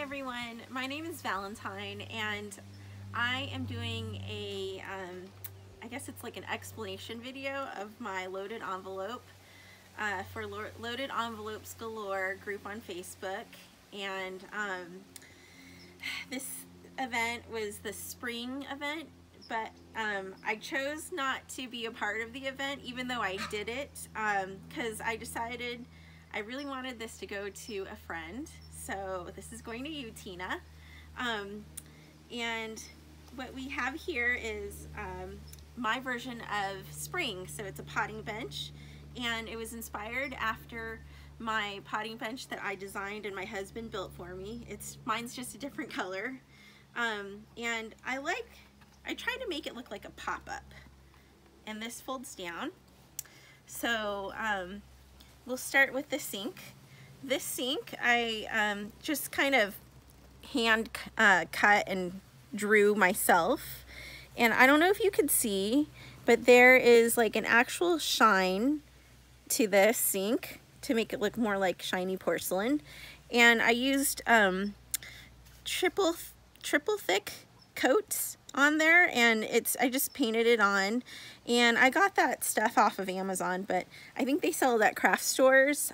everyone, my name is Valentine and I am doing a, I guess it's like an explanation video of my Loaded Envelope for Loaded Envelopes Galore group on Facebook. And this event was the spring event, but I chose not to be a part of the event even though I did it because I decided I really wanted this to go to a friend. So this is going to you, Tina. And what we have here is my version of spring. So it's a potting bench, and it was inspired after my potting bench that I designed and my husband built for me. Mine's just a different color. And I try to make it look like a pop-up. And this folds down. So we'll start with the sink. This sink I just kind of hand cut and drew myself, and I don't know if you could see, but there is like an actual shine to this sink to make it look more like shiny porcelain. And I used triple thick coats on there, and I just painted it on, and I got that stuff off of Amazon, but I think they sell it at craft stores,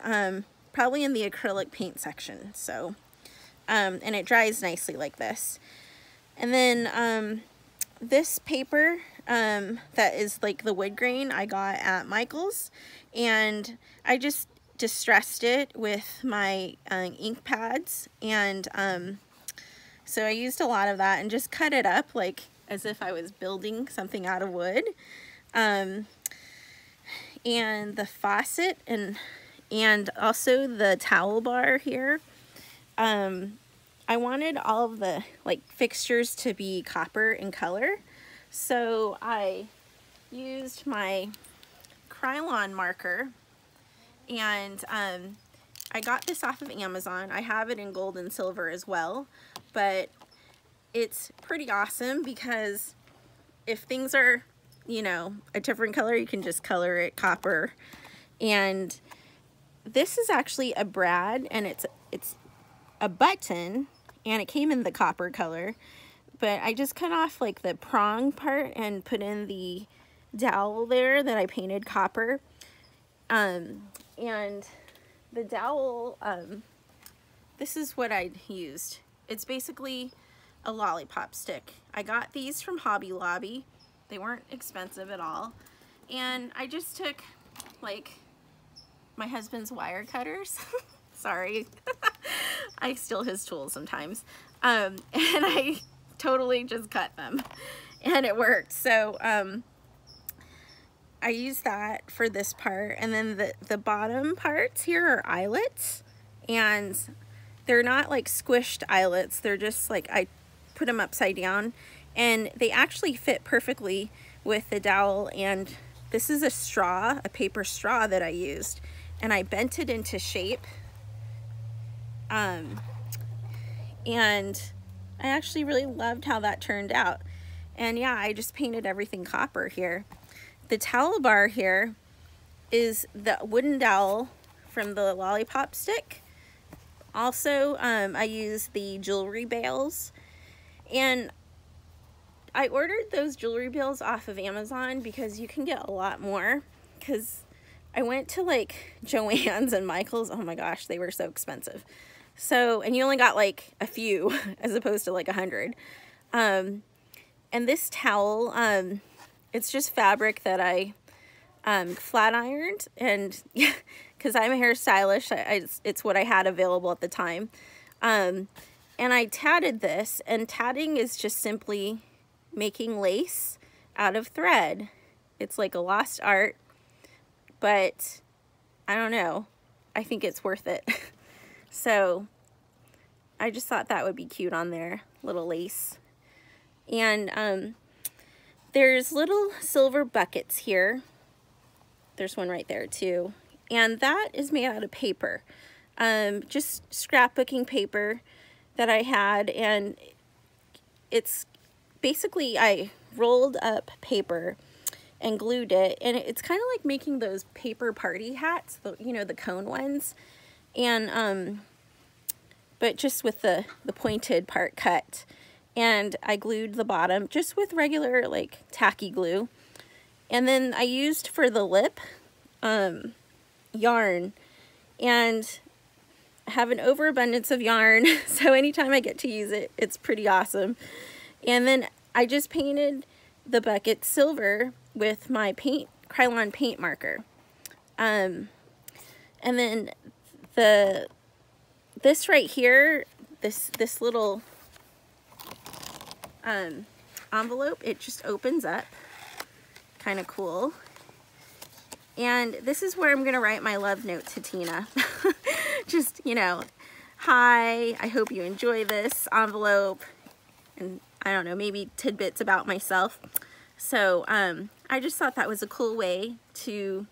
probably in the acrylic paint section. So and it dries nicely like this. And then this paper that is like the wood grain I got at Michael's, and I just distressed it with my ink pads, and so I used a lot of that and just cut it up like as if I was building something out of wood. And the faucet and also the towel bar here, I wanted all of the like fixtures to be copper in color, so I used my Krylon marker, and I got this off of Amazon. I have it in gold and silver as well, but it's pretty awesome because if things are, you know, a different color, you can just color it copper. And this is actually a brad, and it's a button, and it came in the copper color, but I just cut off like the prong part and put in the dowel there that I painted copper. And the dowel, this is what I used. It's basically a lollipop stick. I got these from Hobby Lobby. They weren't expensive at all. And I just took like my husband's wire cutters. Sorry. I steal his tools sometimes. And I totally just cut them, and it worked. So I used that for this part, and then the bottom parts here are eyelets, and they're not like squished eyelets. They're just like, I put them upside down, and they actually fit perfectly with the dowel. And this is a straw, a paper straw that I used, and I bent it into shape. And I actually really loved how that turned out. And yeah, I just painted everything copper here. The towel bar here is the wooden dowel from the lollipop stick. Also, I used the jewelry bales, and I ordered those jewelry bales off of Amazon because you can get a lot more, because I went to like Joann's and Michael's. Oh my gosh, they were so expensive. So, and you only got like a few as opposed to like 100. And this towel, it's just fabric that I flat ironed, and because I'm a hairstylist, it's what I had available at the time. And I tatted this, and tatting is just simply making lace out of thread. It's like a lost art, but I don't know. I think it's worth it. So I just thought that would be cute on there, little lace. And there's little silver buckets here. There's one right there too. And that is made out of paper. Just scrapbooking paper that I had, and it's basically, I rolled up paper and glued it, and it's kind of like making those paper party hats, you know, the cone ones. And but just with the pointed part cut. And I glued the bottom just with regular like tacky glue. And then I used for the lip yarn, and I have an overabundance of yarn, so anytime I get to use it, it's pretty awesome. And then I just painted the bucket silver with my Krylon paint marker. And then this right here, this little envelope, it just opens up, kind of cool. And this is where I'm gonna write my love note to Tina. Just, you know, hi, I hope you enjoy this envelope, and I don't know, maybe tidbits about myself. So I just thought that was a cool way to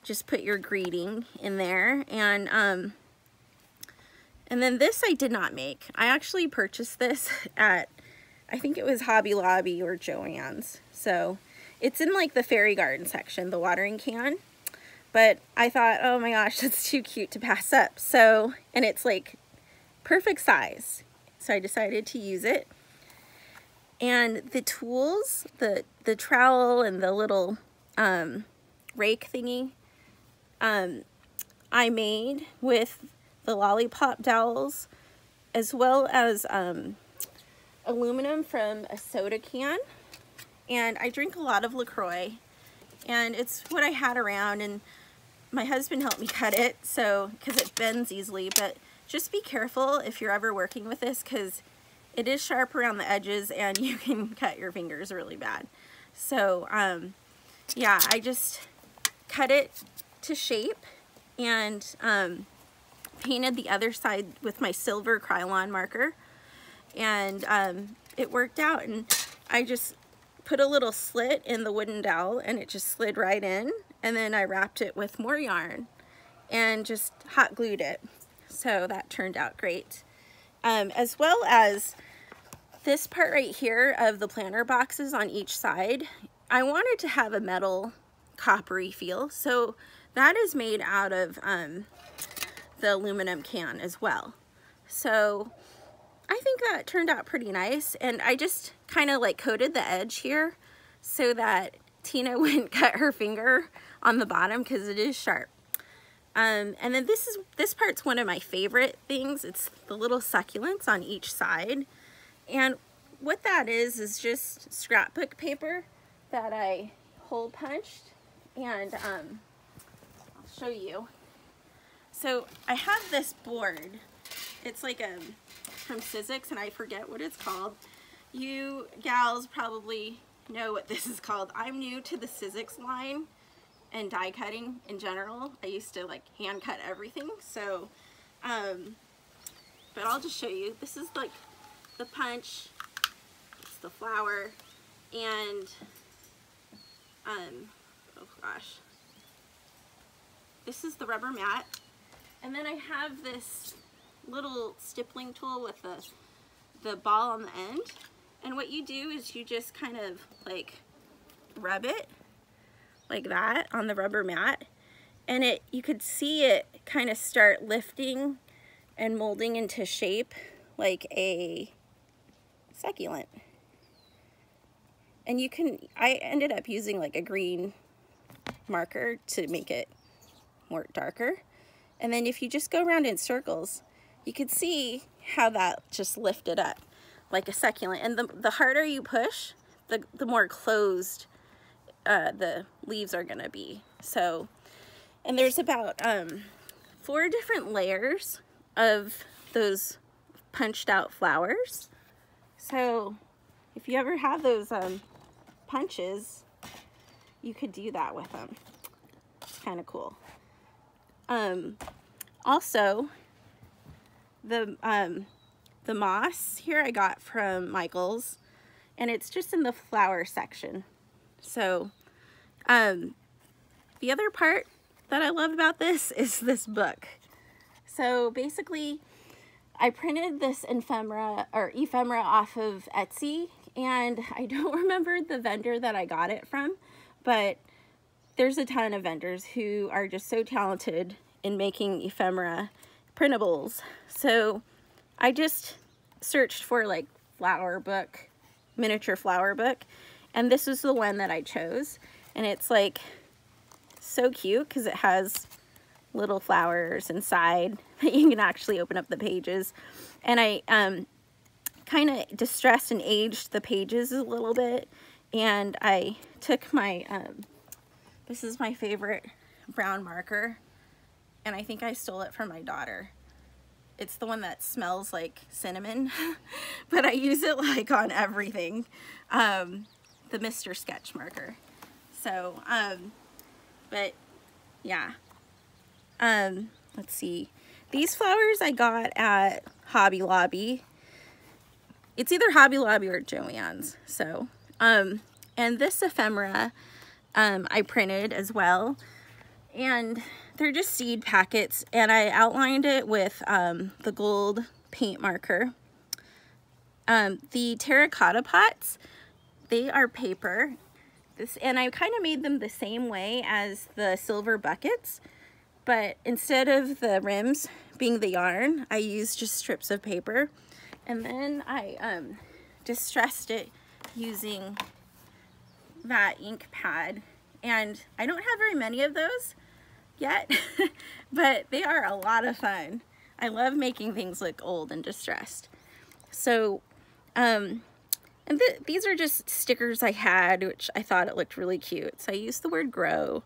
just put your greeting in there. And then this I did not make. I actually purchased this at, I think it was Hobby Lobby or Joann's. So it's in like the fairy garden section, the watering can. But I thought, oh my gosh, that's too cute to pass up. So, and it's like perfect size. So I decided to use it. And the tools, the trowel and the little rake thingy, I made with the lollipop dowels, as well as aluminum from a soda can. And I drink a lot of LaCroix, and it's what I had around, and my husband helped me cut it, so because it bends easily. But just be careful if you're ever working with this, because it is sharp around the edges and you can cut your fingers really bad. So yeah, I just cut it to shape and painted the other side with my silver Krylon marker, and it worked out. And I just put a little slit in the wooden dowel and it just slid right in, and then I wrapped it with more yarn and just hot glued it. So that turned out great. As well as this part right here of the planter boxes on each side, I wanted to have a metal coppery feel, so that is made out of the aluminum can as well. So I think that turned out pretty nice, and I just kind of like coated the edge here so that Tina wouldn't cut her finger on the bottom, because it is sharp. And then this part's one of my favorite things. It's the little succulents on each side, and what that is just scrapbook paper that I hole punched, and I'll show you. So I have this board. It's like from Sizzix, and I forget what it's called. You gals probably know what this is called. I'm new to the Sizzix line and die cutting in general. I used to like hand cut everything, so but I'll just show you. This is like the punch, it's the flower, and oh gosh, this is the rubber mat. And then I have this little stippling tool with the ball on the end, and what you do is you just kind of like rub it like that on the rubber mat, and you could see it kind of start lifting and molding into shape like a succulent. And I ended up using like a green marker to make it more darker. And then if you just go around in circles, you could see how that just lifted up like a succulent. And the harder you push, the more closed the leaves are gonna be. So, and there's about 4 different layers of those punched out flowers. So if you ever have those punches, you could do that with them. It's kind of cool. Also, the moss here I got from Michaels, and it's just in the flower section. So the other part that I love about this is this book. So basically, I printed this ephemera off of Etsy, and I don't remember the vendor that I got it from, but there's a ton of vendors who are just so talented in making ephemera printables. So I just searched for like flower book, miniature flower book, and this is the one that I chose. And it's like so cute because it has little flowers inside that you can actually open up the pages. And I kind of distressed and aged the pages a little bit, and I took my this is my favorite brown marker, and I think I stole it from my daughter. It's the one that smells like cinnamon, but I use it like on everything. The Mr. Sketch marker. So, but yeah. Let's see. These flowers I got at Hobby Lobby. It's either Hobby Lobby or Joann's. So, and this ephemera, I printed as well. And they're just seed packets, and I outlined it with the gold paint marker. The terracotta pots, they are paper. And I kind of made them the same way as the silver buckets, but instead of the rims being the yarn, I used just strips of paper. And then I distressed it using that ink pad. And I don't have very many of those yet, but they are a lot of fun. I love making things look old and distressed. So, and these are just stickers I had, which I thought it looked really cute. So I used the word grow.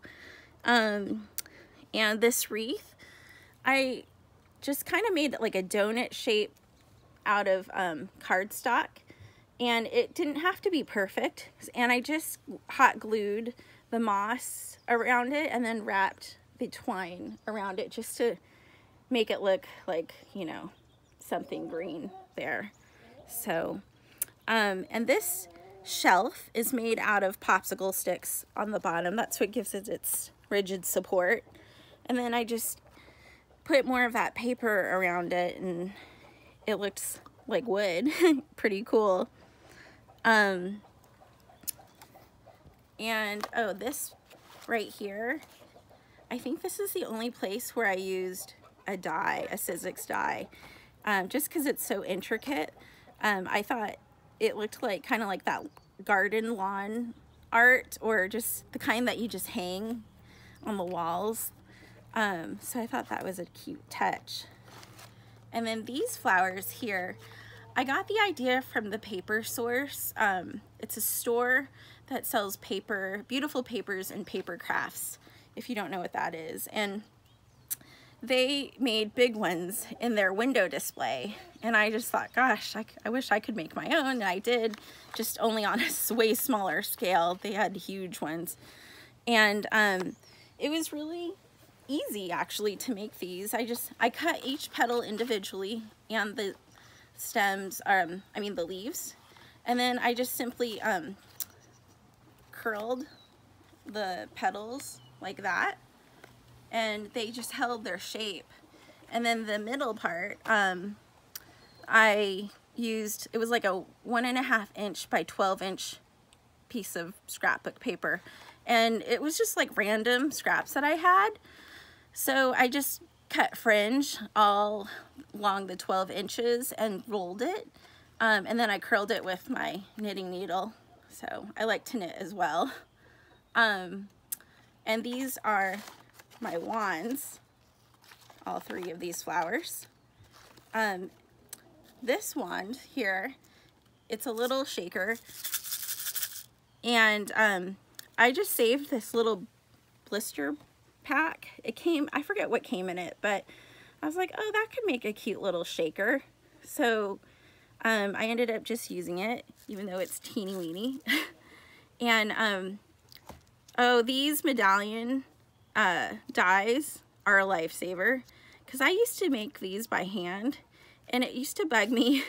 And this wreath, I just kind of made it like a donut shape out of cardstock. And it didn't have to be perfect. And I just hot glued the moss around it and then wrapped the twine around it just to make it look like, you know, something green there. So, and this shelf is made out of popsicle sticks on the bottom. That's what gives it its rigid support. And then I just put more of that paper around it, and it looks like wood. Pretty cool. And oh, this right here, I think this is the only place where I used a die, a Sizzix die, just because it's so intricate. I thought it looked like kind of like that garden lawn art, or just the kind that you just hang on the walls. So I thought that was a cute touch. And then these flowers here, I got the idea from the Paper Source. It's a store that sells paper, beautiful papers and paper crafts, if you don't know what that is. And they made big ones in their window display. And I just thought, gosh, I wish I could make my own. And I did, just only on a way smaller scale. They had huge ones. And it was really easy actually to make these. I cut each petal individually and the stems, I mean the leaves. And then I just simply curled the petals like that, and they just held their shape. And then the middle part, I used, it was like a 1.5 inch by 12 inch piece of scrapbook paper, and it was just like random scraps that I had. So I just cut fringe all along the 12 inches and rolled it, and then I curled it with my knitting needle. So I like to knit as well. And these are my wands, all 3 of these flowers. This wand here, it's a little shaker, and I just saved this little blister pack. It came, I forget what came in it, but I was like, oh, that could make a cute little shaker. So I ended up just using it, even though it's teeny weeny. And oh, these medallion dies are a lifesaver, because I used to make these by hand, and it used to bug me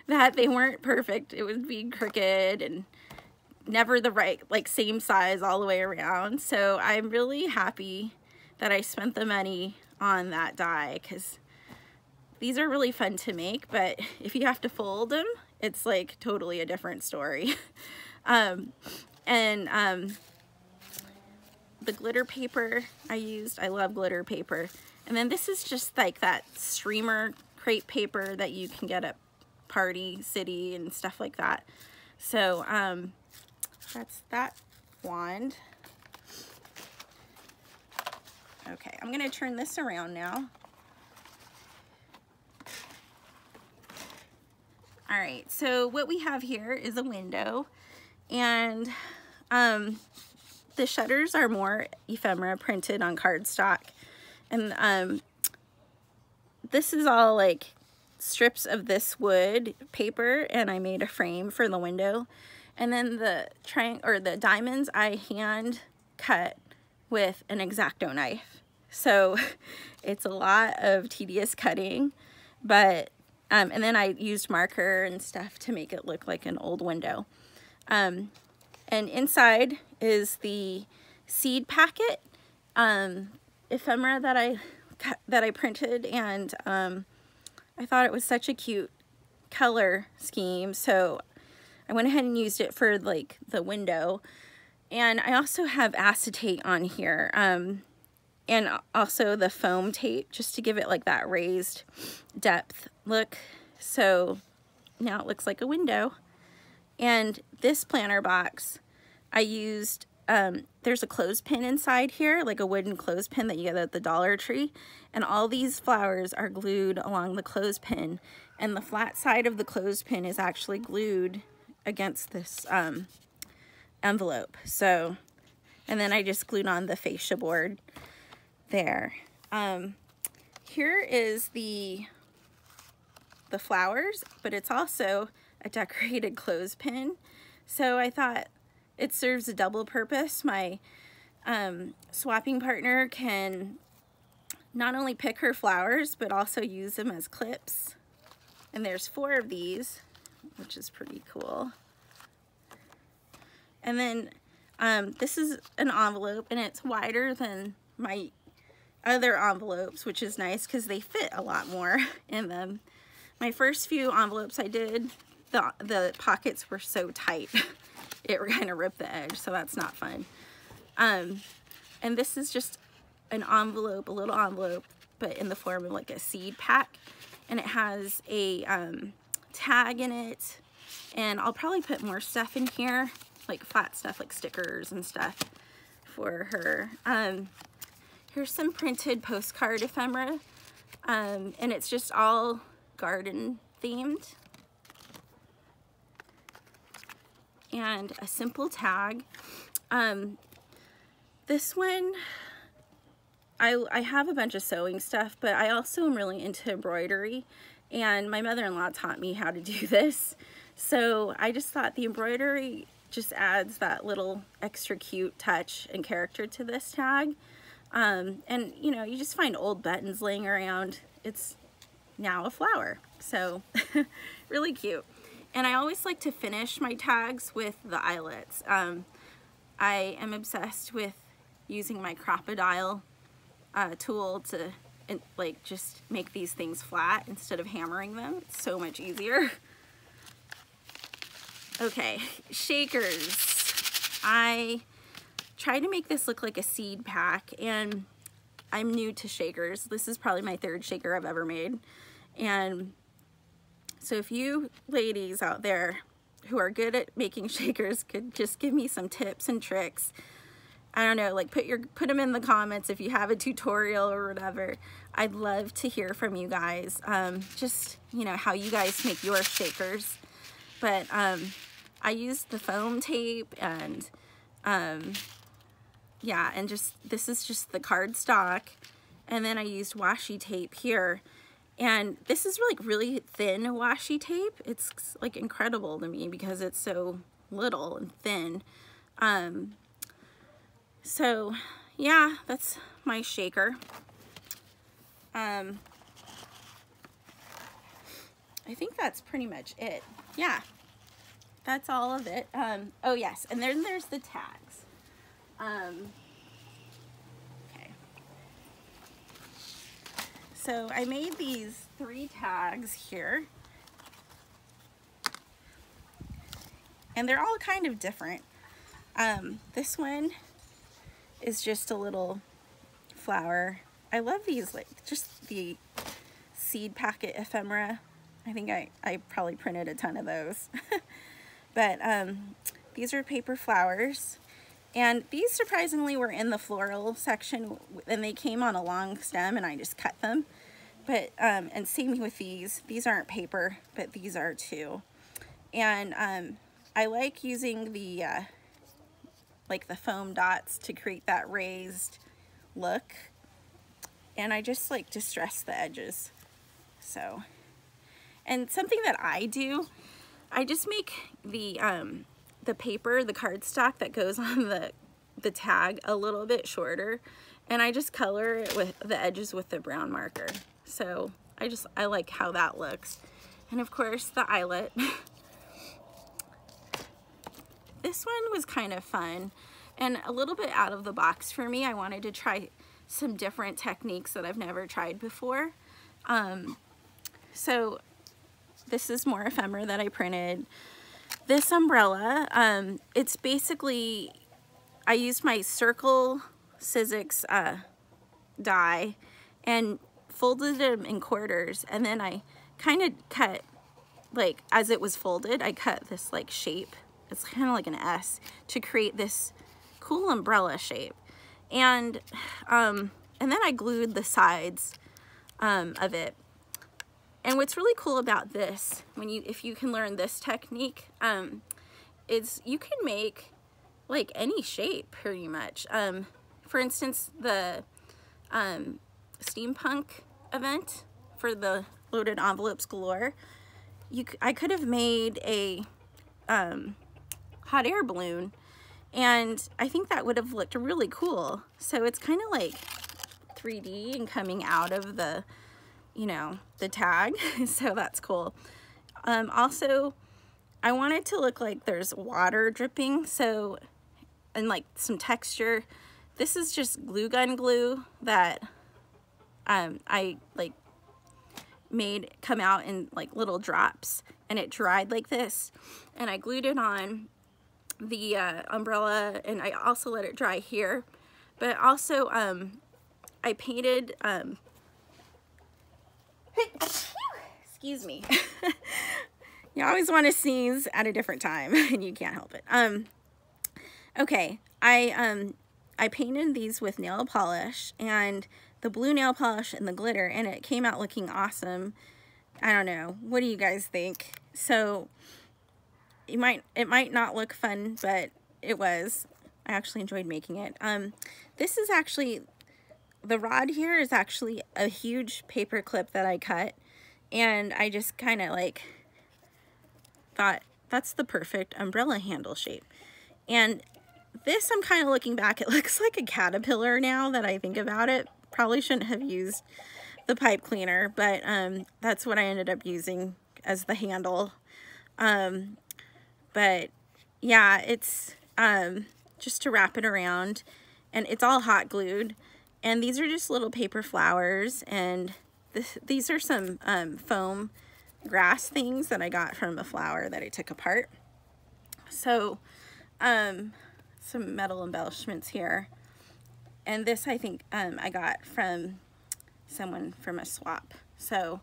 that they weren't perfect. It would be crooked and never the right, like, same size all the way around. So I'm really happy that I spent the money on that die, because these are really fun to make, but if you have to fold them, it's like totally a different story. The glitter paper I used, I love glitter paper. And then this is just like that streamer crepe paper that you can get at Party City and stuff like that. So that's that wand. Okay, I'm gonna turn this around now. All right, so what we have here is a window, and the shutters are more ephemera printed on cardstock, and this is all like strips of this wood paper, and I made a frame for the window. And then the the diamonds I hand cut with an X-Acto knife. So it's a lot of tedious cutting, but and then I used marker and stuff to make it look like an old window. And inside is the seed packet ephemera that I printed, and I thought it was such a cute color scheme, so I went ahead and used it for like the window. And I also have acetate on here, and also the foam tape, just to give it like that raised depth look. So now it looks like a window. And this planner box, I used, there's a clothespin inside here, like a wooden clothespin that you get at the Dollar Tree. And all these flowers are glued along the clothespin. And the flat side of the clothespin is actually glued against this envelope. So, and then I just glued on the fascia board there. Here is the flowers, but it's also a decorated clothespin. So I thought it serves a double purpose. My swapping partner can not only pick her flowers, but also use them as clips. And there's 4 of these, which is pretty cool. And then this is an envelope, and it's wider than my other envelopes, which is nice because they fit a lot more in them. My first few envelopes I did, the pockets were so tight, it kind of ripped the edge, so that's not fun. And this is just an envelope, a little envelope, but in the form of like a seed pack, and it has a tag in it, and I'll probably put more stuff in here, like flat stuff like stickers and stuff for her. Here's some printed postcard ephemera, and it's just all garden themed. And a simple tag. This one, I have a bunch of sewing stuff, but I also am really into embroidery, and my mother-in-law taught me how to do this. So I just thought the embroidery just adds that little extra cute touch and character to this tag. And you know, you just find old buttons laying around. It's now a flower, so really cute. And I always like to finish my tags with the eyelets. I am obsessed with using my Crop-A-Dile tool to like just make these things flat instead of hammering them. It's so much easier. Okay, shakers. I tried to make this look like a seed pack, and I'm new to shakers. This is probably my 3rd shaker I've ever made. And so if you ladies out there who are good at making shakers could just give me some tips and tricks, I don't know, like put them in the comments if you have a tutorial or whatever. I'd love to hear from you guys. Just, you know, how you guys make your shakers. But I used the foam tape, and yeah, and just, this is just the cardstock, and then I used washi tape here, and this is really thin washi tape. It's like incredible to me because it's so little and thin. So yeah, that's my shaker. I think that's pretty much it. Yeah, that's all of it. Oh yes, and then there's the tags. Okay. So I made these 3 tags here, and they're all kind of different. This one is just a little flower. I love these, like just the seed packet ephemera. I think I probably printed a ton of those. But these are paper flowers. And these surprisingly were in the floral section, and they came on a long stem and I just cut them. But, and same with these aren't paper, but these are too. And I like using the, like the foam dots to create that raised look. And I just like distress the edges. So, and something that I do, I just make the paper, the cardstock that goes on the tag a little bit shorter, and I just color it with the edges with the brown marker. So I like how that looks. And of course the eyelet. This one was kind of fun and a little bit out of the box for me. I wanted to try some different techniques that I've never tried before. So this is more ephemera that I printed. This umbrella, it's basically, I used my Circle Sizzix die and folded them in quarters, and then I kind of cut, like as it was folded, I cut this like shape. It's kind of like an S to create this cool umbrella shape. And then I glued the sides of it. And what's really cool about this, if you can learn this technique, is you can make like any shape pretty much. For instance, the steampunk event for the Loaded Envelopes Galore, I could have made a hot air balloon, and I think that would have looked really cool. So it's kind of like 3D and coming out of the, you know, the tag. So that's cool. Also, I want it to look like there's water dripping, so, and like some texture. This is just glue gun glue that I like made come out in like little drops, and it dried like this, and I glued it on the umbrella, and I also let it dry here. But also I painted excuse me. You always want to sneeze at a different time and you can't help it. Okay, I painted these with nail polish, and the blue nail polish and the glitter, and it came out looking awesome. I don't know, what do you guys think? So it might not look fun, but it was. I actually enjoyed making it. This is actually, the rod here is actually a huge paper clip that I cut, and I just kind of like thought that's the perfect umbrella handle shape. And this, I'm kind of looking back, it looks like a caterpillar now that I think about it. Probably shouldn't have used the pipe cleaner, but that's what I ended up using as the handle. But yeah, it's just to wrap it around, and it's all hot glued. And these are just little paper flowers, and these are some foam grass things that I got from a flower that I took apart. So some metal embellishments here, and this I think I got from someone from a swap. So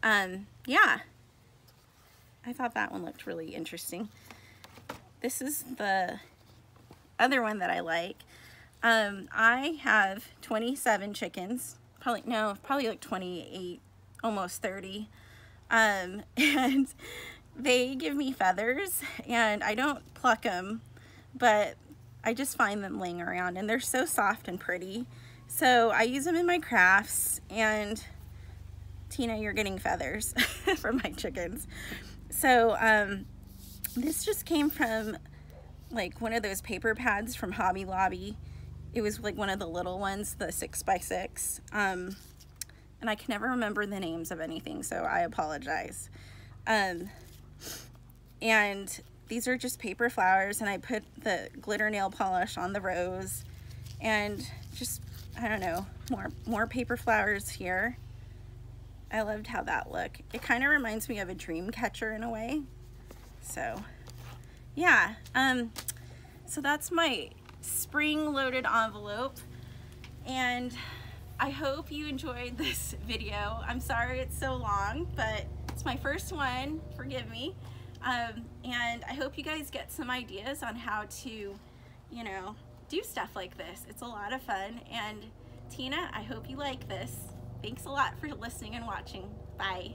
yeah, I thought that one looked really interesting. This is the other one that I like. I have 27 chickens, probably like 28, almost 30. And they give me feathers, and I don't pluck them, but I just find them laying around, and they're so soft and pretty. So I use them in my crafts, and Tina, you're getting feathers from my chickens. So this just came from like one of those paper pads from Hobby Lobby. It was like one of the little ones, the 6x6. And I can never remember the names of anything, so I apologize. And these are just paper flowers, and I put the glitter nail polish on the rose, and just, I don't know, more paper flowers here. I loved how that looked. It kind of reminds me of a dream catcher in a way. So yeah, so that's my spring loaded envelope. And I hope you enjoyed this video. I'm sorry it's so long, but it's my first one, forgive me. And I hope you guys get some ideas on how to, you know, do stuff like this. It's a lot of fun. And Tina, I hope you like this. Thanks a lot for listening and watching. Bye.